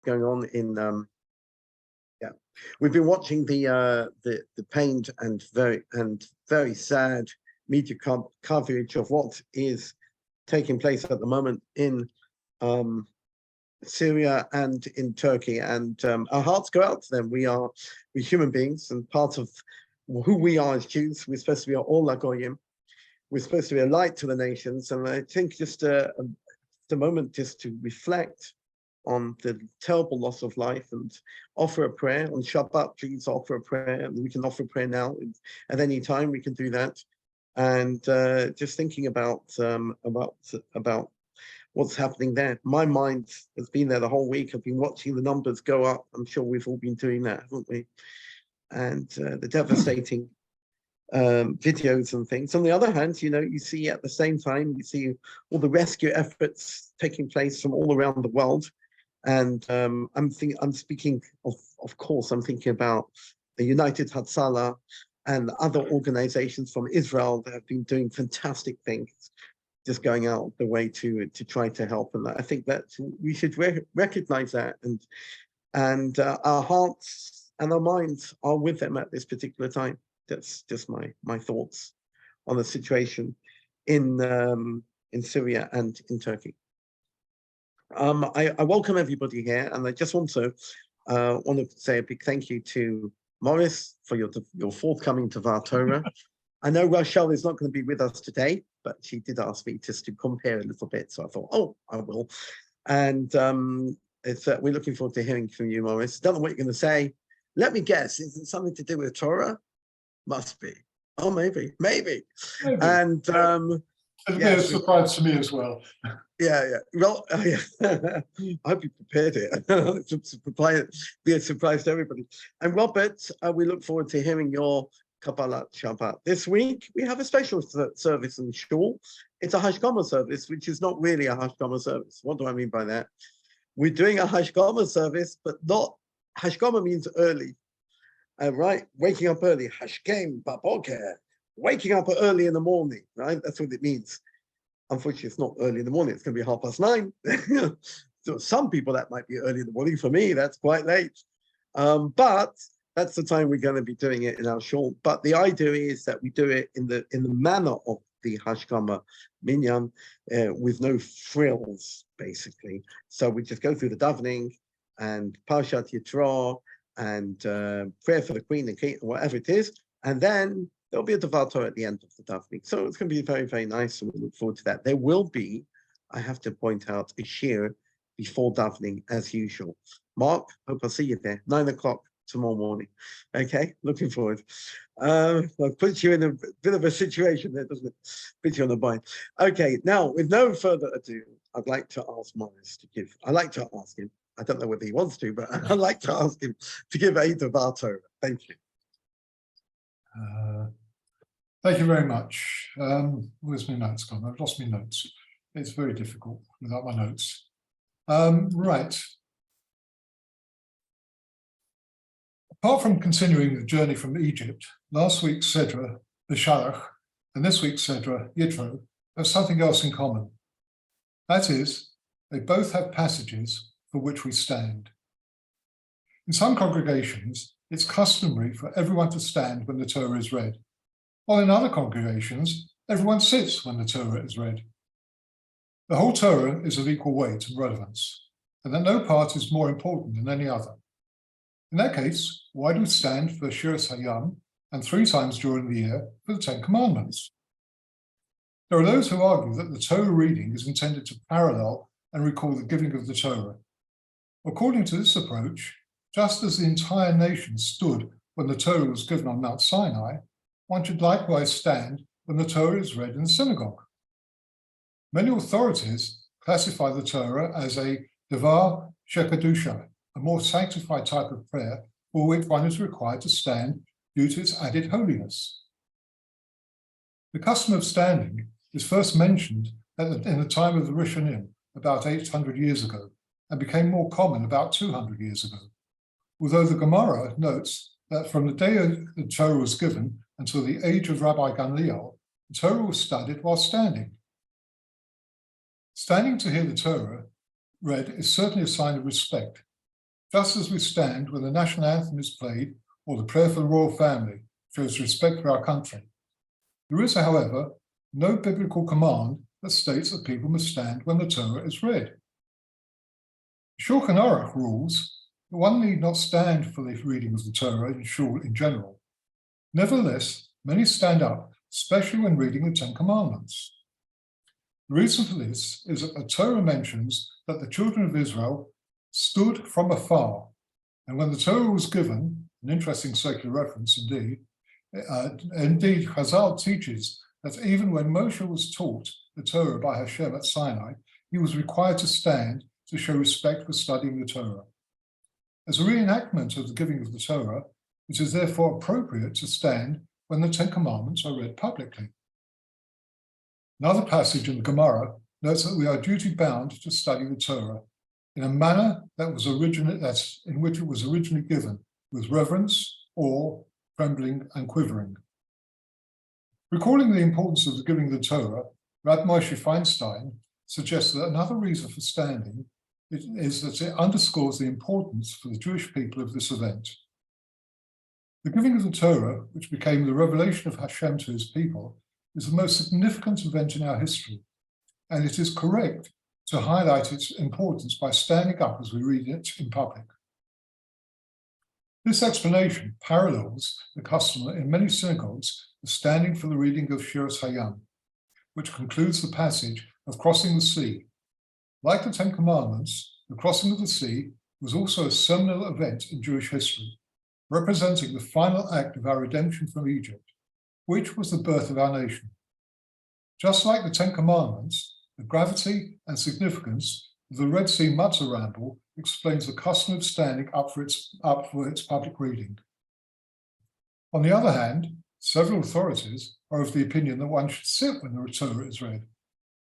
going on in we've been watching the pained and very sad media coverage of what is taking place at the moment in Syria and in Turkey, and our hearts go out to them. We're human beings, and part of who we are as Jews, we're supposed to be all Goyim. We're supposed to be a light to the nations, and I think just a moment just to reflect on the terrible loss of life and offer a prayer on Shabbat. Please offer a prayer, and we can offer a prayer now at any time. We can do that, and just thinking about what's happening there. My mind has been there the whole week. I've been watching the numbers go up. I'm sure we've all been doing that, haven't we? And the devastating videos and things. On the other hand, you see at the same time, you see all the rescue efforts taking place from all around the world. And I'm speaking of course, I'm thinking about the United Hatzalah and other organizations from Israel that have been doing fantastic things, just going out the way to try to help. And I think that we should recognize that, and our hearts and our minds are with them at this particular time. That's just my thoughts on the situation in Syria and in Turkey. I welcome everybody here, and I just also want to say a big thank you to Morris for your forthcoming Devar Torah. I know Rochelle is not going to be with us today, but she did ask me just to compare a little bit, so I thought, oh, I will. And we're looking forward to hearing from you, Morris. Don't know what you're going to say. Let me guess. Is it something to do with Torah? Must be. Oh, maybe. And it'll be a surprise to me as well. Yeah. Well, I hope you prepared it. Be a surprise to everybody. And Robert, we look forward to hearing your Kabbalat Shabbat. This week, we have a special service in Shul. It's a Hashgama service, which is not really a Hashgama service. What do I mean by that? We're doing a Hashgama service, but not, Hashgama means early. Right? Waking up early. Hashkem, baboker. Waking up early in the morning, right? That's what it means. Unfortunately, it's not early in the morning. It's going to be 9:30. So some people, that might be early in the morning. For me, that's quite late. But that's the time we're going to be doing it in our shul. But the idea is that we do it in the manner of the Hashgama Minyan, with no frills, basically. So we just go through the davening and Parshat Yitro and prayer for the Queen and King, whatever it is, and then there'll be a Devar Torah at the end of the davening. So it's going to be very, very nice, and we look forward to that. There will be, I have to point out, a shir before davening as usual. Mark, hope I'll see you there, 9 o'clock tomorrow morning. Okay, looking forward. I'll put you in a bit of a situation there, doesn't it? Put you on the bind. Okay, now with no further ado, I'd like to ask Morris to give. I don't know whether he wants to, but I'd like to ask him to give a Devar Torah. Thank you. Thank you very much. Where's my notes gone? I've lost my notes. It's very difficult without my notes. Right. Apart from continuing the journey from Egypt, last week's Sedra, the Shalach, and this week's Sedra, Yitro, have something else in common. That is, they both have passages for which we stand. In some congregations, it's customary for everyone to stand when the Torah is read, while in other congregations, everyone sits when the Torah is read. The whole Torah is of equal weight and relevance, and that no part is more important than any other. In that case, why do we stand for Shiras Hayam and 3 times during the year for the 10 Commandments? There are those who argue that the Torah reading is intended to parallel and recall the giving of the Torah. According to this approach, just as the entire nation stood when the Torah was given on Mount Sinai, one should likewise stand when the Torah is read in the synagogue. Many authorities classify the Torah as a Devar Shekadusha, a more sanctified type of prayer for which one is required to stand due to its added holiness. The custom of standing is first mentioned in the time of the Rishonim, about 800 years ago, and became more common about 200 years ago. Although the Gemara notes that from the day the Torah was given until the age of Rabbi Gamliel, the Torah was studied while standing. Standing to hear the Torah read is certainly a sign of respect, just as we stand when the national anthem is played or the prayer for the royal family shows respect for our country. There is, however, no biblical command that states that people must stand when the Torah is read. Shulchan Aruch rules that one need not stand for the reading of the Torah in shul in general. Nevertheless, many stand up, especially when reading the Ten Commandments. The reason for this is that the Torah mentions that the children of Israel stood from afar, and when the Torah was given, an interesting secular reference indeed, Chazal teaches that even when Moshe was taught the Torah by Hashem at Sinai, he was required to stand to show respect for studying the Torah. As a reenactment of the giving of the Torah, it is therefore appropriate to stand when the Ten Commandments are read publicly. Another passage in the Gemara notes that we are duty-bound to study the Torah in a manner in which it was originally given, with reverence, awe, trembling, and quivering. Recalling the importance of the giving of the Torah, Rabbi Moshe Feinstein suggests that another reason for standing is that it underscores the importance for the Jewish people of this event. The giving of the Torah, which became the revelation of Hashem to his people, is the most significant event in our history, and it is correct to highlight its importance by standing up as we read it in public. This explanation parallels the custom in many synagogues of standing for the reading of Shiras Hayam, which concludes the passage of crossing the sea. Like the Ten Commandments, the crossing of the sea was also a seminal event in Jewish history, representing the final act of our redemption from Egypt, which was the birth of our nation. Just like the Ten Commandments, the gravity and significance of the Red Sea Matzah ramble explains the custom of standing up for its public reading. On the other hand, several authorities are of the opinion that one should sit when the Torah is read.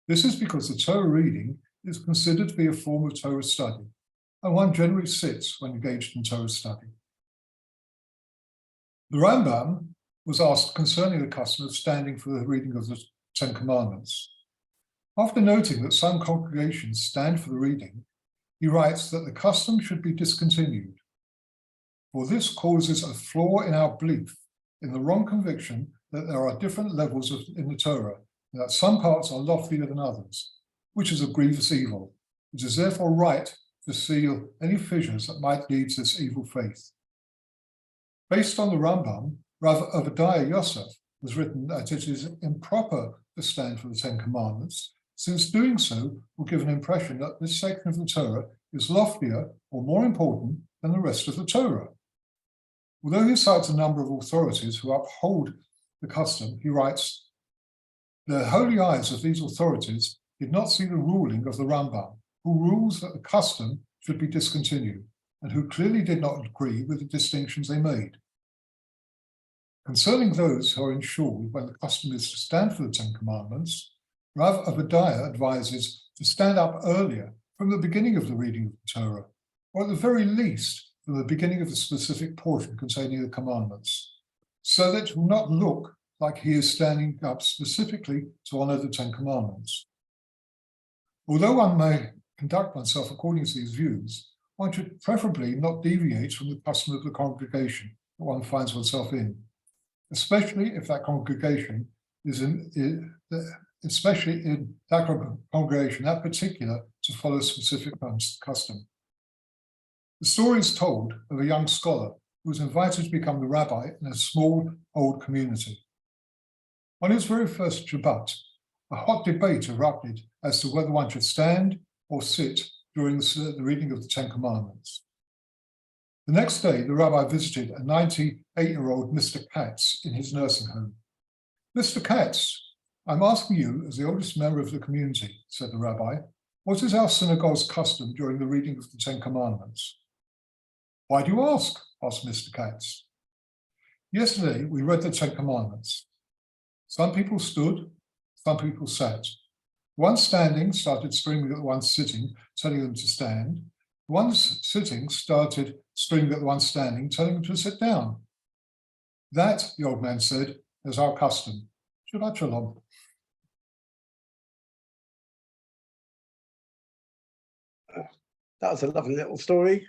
This is because the Torah reading is considered to be a form of Torah study, and one generally sits when engaged in Torah study. The Rambam was asked concerning the custom of standing for the reading of the Ten Commandments. After noting that some congregations stand for the reading, he writes that the custom should be discontinued, for this causes a flaw in our belief, in the wrong conviction that there are different levels in the Torah, and that some parts are loftier than others, which is a grievous evil. It is therefore right to seal any fissures that might lead to this evil faith. Based on the Rambam, Rav Obadiah Yosef has written that it is improper to stand for the Ten Commandments, since doing so will give an impression that this section of the Torah is loftier or more important than the rest of the Torah. Although he cites a number of authorities who uphold the custom, he writes, "The holy eyes of these authorities did not see the ruling of the Rambam, who rules that the custom should be discontinued, and who clearly did not agree with the distinctions they made. Concerning those who are in shul when the custom is to stand for the Ten Commandments, Rav Obadiah advises to stand up earlier from the beginning of the reading of the Torah, or at the very least from the beginning of the specific portion containing the commandments, so that it will not look like he is standing up specifically to honor the Ten Commandments. Although one may conduct oneself according to these views, one should preferably not deviate from the custom of the congregation that one finds oneself in, especially if that congregation that particular, to follow a specific custom. The story is told of a young scholar who was invited to become the rabbi in a small old community. On his very first Shabbat, a hot debate erupted as to whether one should stand or sit during the reading of the Ten Commandments. The next day, the rabbi visited a 98-year-old Mr. Katz in his nursing home. "Mr. Katz, I'm asking you, as the oldest member of the community," said the rabbi, "what is our synagogue's custom during the reading of the Ten Commandments?" "Why do you ask?" asked Mr. Katz. "Yesterday, we read the Ten Commandments. Some people stood, some people sat. The one standing started screaming at the one sitting, telling them to stand. The one sitting started screaming at the one standing, telling them to sit down. That," the old man said, "is our custom." Shabbat shalom. That was a lovely little story.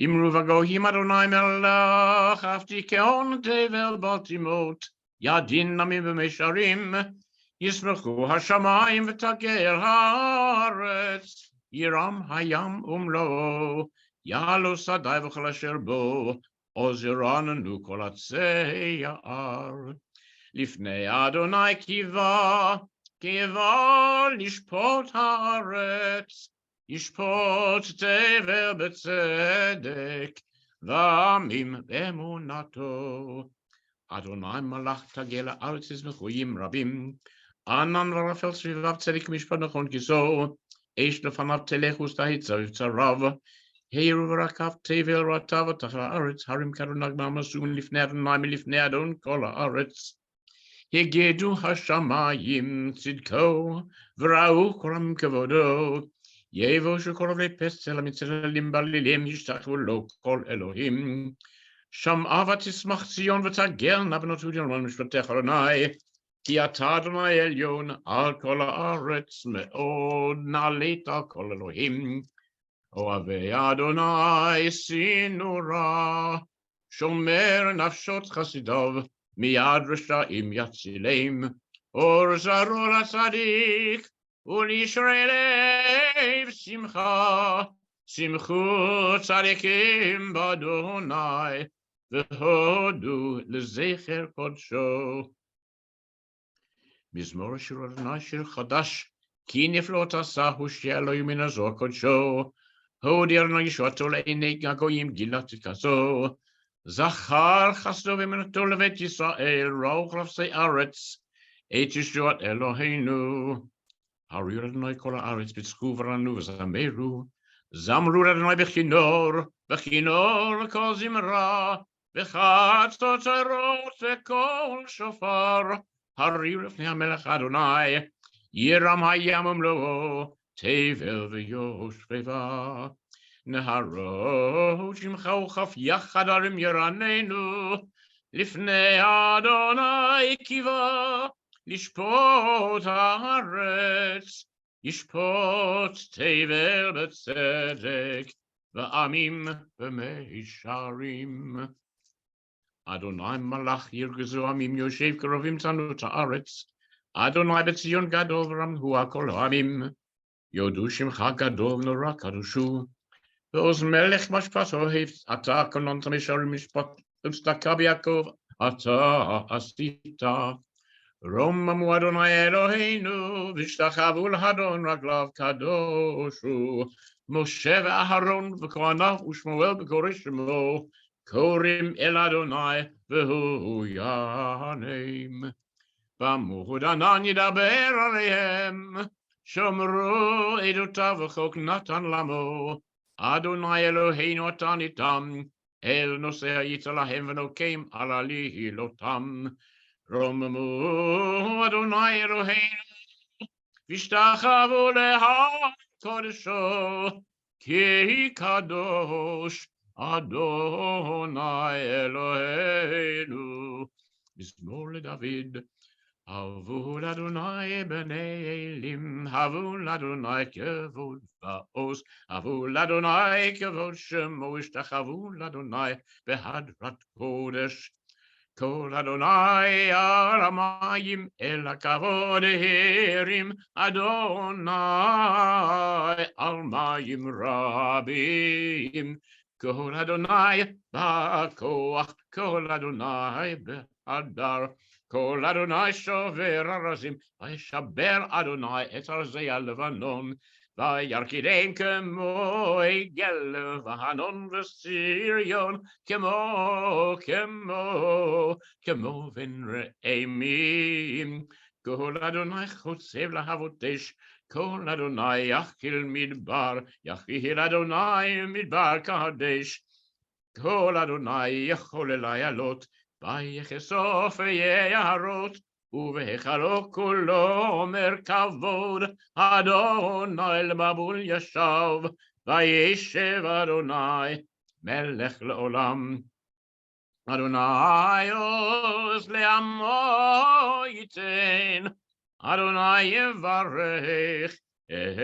אמרו וגויים אדוני מלך, הבטיחון תבל בל תמות, ידין עמים במישרים, ישמחו השמיים ותגר הארץ, ירם הים ומלואו, יעלו שדי וכל אשר בו, עוז ירננו כל עצי יער. לפני אדוני קיווה לשפוט הארץ, ישפוט תבל בצדק, ועמים באמונתו. אדוני מלך תגל לארץ ישמחו ים רבים, ענן ורפל סביביו צדק משפט נכון כיסו, אש לפניו תלך ושתהי צריו, העירו ורקב תבל רטב ותחת הארץ, הרים כרונג מהמסון לפני אדוני מלפני אדון כל הארץ. יגידו השמיים צדקו, וראו כל עמים כבודו, יבושו כל עובדי פסל המצללים בלילים, ישתחוו לו כל אלוהים. שמעה ותשמח ציון ותגל נא בנות ירושלים משפטך אדוני, כי אתה אדוני עליון על כל הארץ, מאוד נעלית על כל אלוהים. אוהבי אדוני שנאו רע, שומר נפשות חסידיו, מיד רשעים יצילם. אור זרעו לצדיק ולישרי לב שמחה, שמחו צדיקים באדוני, והודו לזכר קודשו. מזמור השיר אדוני שיר חדש, כי נפלאות עשה הושיע אלוהים מן הזרוע קודשו. הודיע אדוני ישועתו לעיני הגויים גילה צדקתו. זכר חסדו ואמונתו לבית ישראל, ראו כל אפסי ארץ את ישועת אלוהינו. הריעו אדוני כל הארץ, פצחו ורנו וזמרו, זמרו אדוני בכינור, בכינור וכל זמרה, בחצוצרות וקול שופר. הריעו לפני המלך אדוני, ירם הים ומלואו, תבל ויושביה. נהרות שמך וכף יחד ערים ירננו, לפני אדוני קיווה לשפוט הארץ, ישפוט תבל בצדק, ועמים במישרים. אדוני מלך ירגזו עמים, יושב קרובים צנות הארץ, אדוני בציון גדול ורמהו הכל העמים, יודו שמך גדול ונורא קדושו, ועוז מלך משפט אוהב, אתה כוננת מישרים משפט וצדקה ביעקב, אתה עשית. רוממו אדוני אלוהינו, והשתחוו לאדון רגליו קדוש הוא. משה ואהרון וכהניו ושמואל בקורא שמו, קוראים אל אדוני והוא יענם. בעמוד ענן ידבר עליהם, שמרו עדותיו וחוק נתן למו. אדוני אלוהינו אתה איתם, אל נושא יצא להם ונוקם על עלילותם. רוממו אדוני אלוהינו, והשתחוו לקודשו, כי קדוש אדוני אלוהינו. מזמור לדוד. הבו לאדוני בני אלים, הבו לאדוני כבוד ועוז, הבו לאדוני כבוד שמו, השתחוו לאדוני בהדרת קודש. כל אדוני על המים, אל הכבוד הרים, אדוני על מים רבים. כל אדוני בכוח, כל אדוני בהדר, כל אדוני שובר ארזים, וישבר אדוני את ארזי הלבנון, וירקידם כמו עגל, והנון וסיריון כמו בן רעמים. כל אדוני חוצב להבות אש, כל אדוני יחיל מדבר, יחיל אדוני מדבר קדש. כל אדוני יכול אלי עלות, ויחשוף יערות, ובהיכלו כולו אומר כבוד. אדוני למבול ישב, וישב אדוני מלך לעולם. אדוני עוז לעמו ייתן, אדוני יברך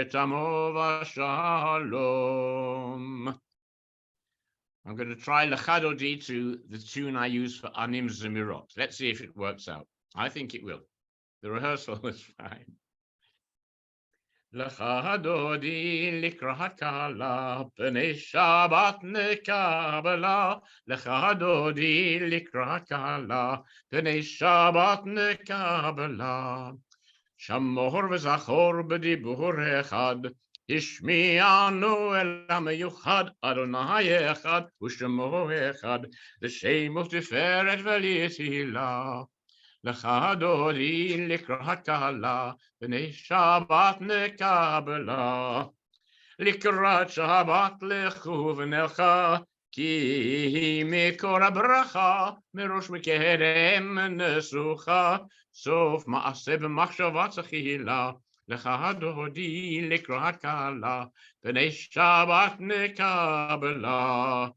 את עמו בשלום. I'm going to try L'chad Odi to the tune I use for Anim Zemirot. Let's see if it works out. I think it will. The rehearsal was fine. L'chad Odi likrat kala, b'nei Shabbat nekabela. L'chad Odi likrat kala, b'nei Shabbat nekabela. Shamor v'zachor b'dibur echad, השמיענו אל המיוחד, אדוני אחד ושמו אחד, לשם ותפארת ולתהילה. לך דודי לקראת קהלה, בני שבת נקבלה. לקראת שבת לכו ונלכה, כי מקור הברכה, מראש מקדם נסוכה, סוף מעשה במחשבה תחילה. לך דודי לקראת קהלה, בני שבת נקבלה.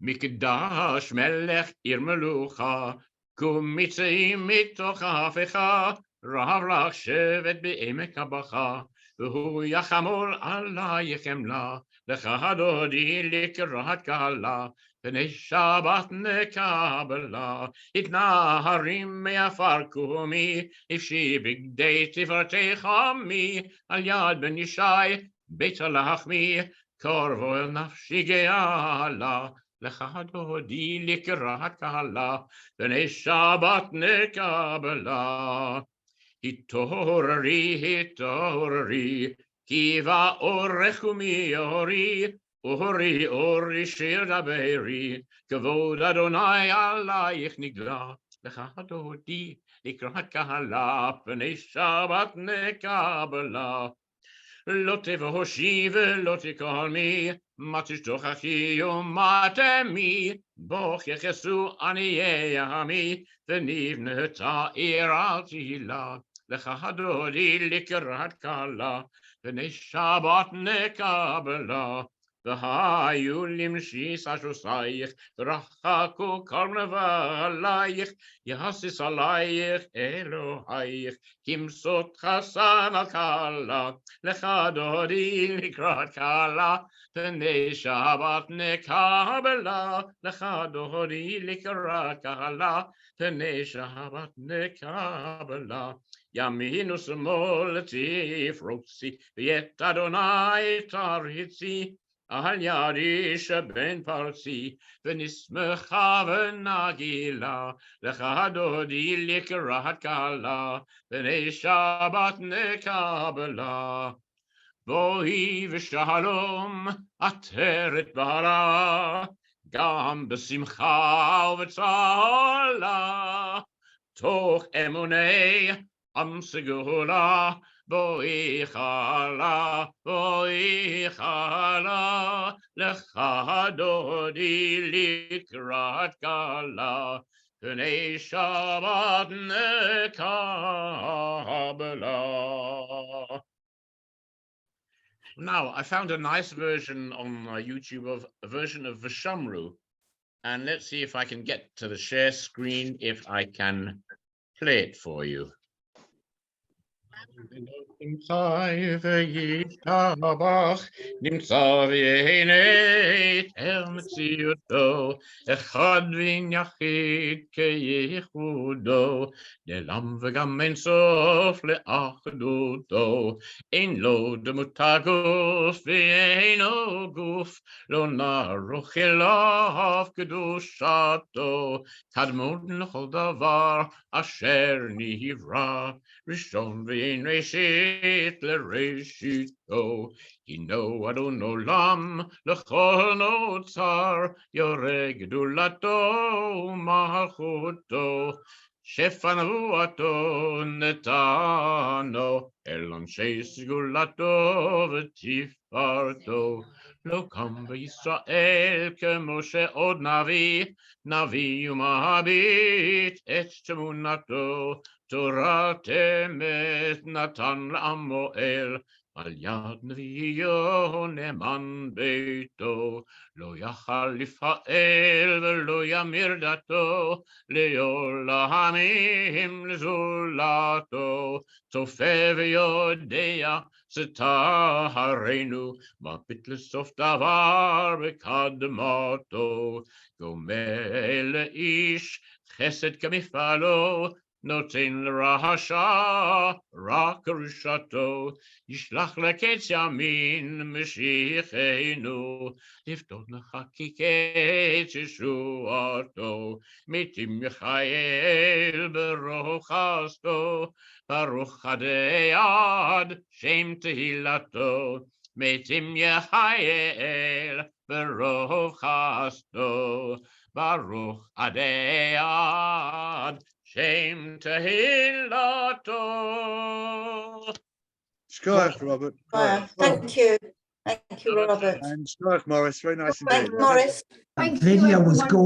מקדש מלך עיר מלוכה, קום מצאים מתוך ההפכה, רב לך שבט בעמק הבכה, והוא יחמול עלייך חמלה. לך דודי לקראת קהלה, בני שבת נקבלה. התנהרים מעפר קומי, אפשי בגדי תפארתך עמי, על יד בן ישי בית הלחמי, קרבו אל נפשי גאלה. לך דודי לקראת קהלה, בני שבת נקבלה. התעוררי, התעוררי, כי באורך ומאורי, אורי אורי שיר דברי, כבוד אדוני עלייך נגלה. לך דודי לקראת קהלה, בני שבת נקבלה. לא תבושי ולא תקלמי, מה תשתוכחי ומה תמי, בוך יחסו עניי עמי, ונבנתה עיר על תהילה. לך דודי לקראת קהלה, בני שבת נקבלה. והיו למשי סשוסייך, ורחקו קרנבה עלייך, יהסיס עלייך אלוהייך, כמסות חסן על קהלה. לך דודי לקראת קהלה, בני שבת נקבלה. לך דודי לקראת קהלה, בני שבת נקבלה. ימין ושמאל תפרוצי, ואת אדוני תריצי, על ידי שבין פרצי, ונשמחה ונגילה. לך דודי לקראת קהלה, בני שבת נקבלה. בואי ושלום עטרת בהרה, גם בשמחה ובצהלה, תוך אמוני עם סגולה. בואי חלה, בואי חלה, לך דודי לקראת קהלה, בני שבת נקבלה. Now, I found a nice version on YouTube of a version of Vishamru, and let's see if I can get to the share screen, if I can play it for you. נמצא ויהנה תאר מציאותו, אחד ואין יחיד כייחודו, נעלם וגם אין סוף לאחדותו, אין לו דמות הגוף ואינו גוף, לא נערוך אליו קדושתו, קדמון לכל דבר אשר נברא, ראשון ואין ראשית לראשיתו, הנו אדון עולם לכל נוצר, יורה גדולתו ומלכותו, שפע נבואתו נתנו, אל אנשי סגולתו ותפארתו. לא קם בישראל כמו שעוד נביא, נביא ומביט את תמונתו, תורת אמת נתן לעמו אל, על יד נביאו נאמן ביתו, לא יכל לפעל ולא ימיר דתו, לעולמים לזולתו, צופה ויודע שטהרנו, מביט לסוף דבר בקדמתו, גומל לאיש חסד כמפעלו, נותן לרשע רק רשתו, ישלח לקץ ימין משיחנו, לפדות לך כי קץ ישועתו, מתים יחייל ברוך חסדו, ברוך עדי עד שם תהילתו, מתים יחייל ברוך חסדו, ברוך עדי עד שם תהילתו. Skyach, Robert. Thank you. Thank you, Robert. And Skyach, Morris. Very nice Thank indeed. Morris. That video was gorgeous.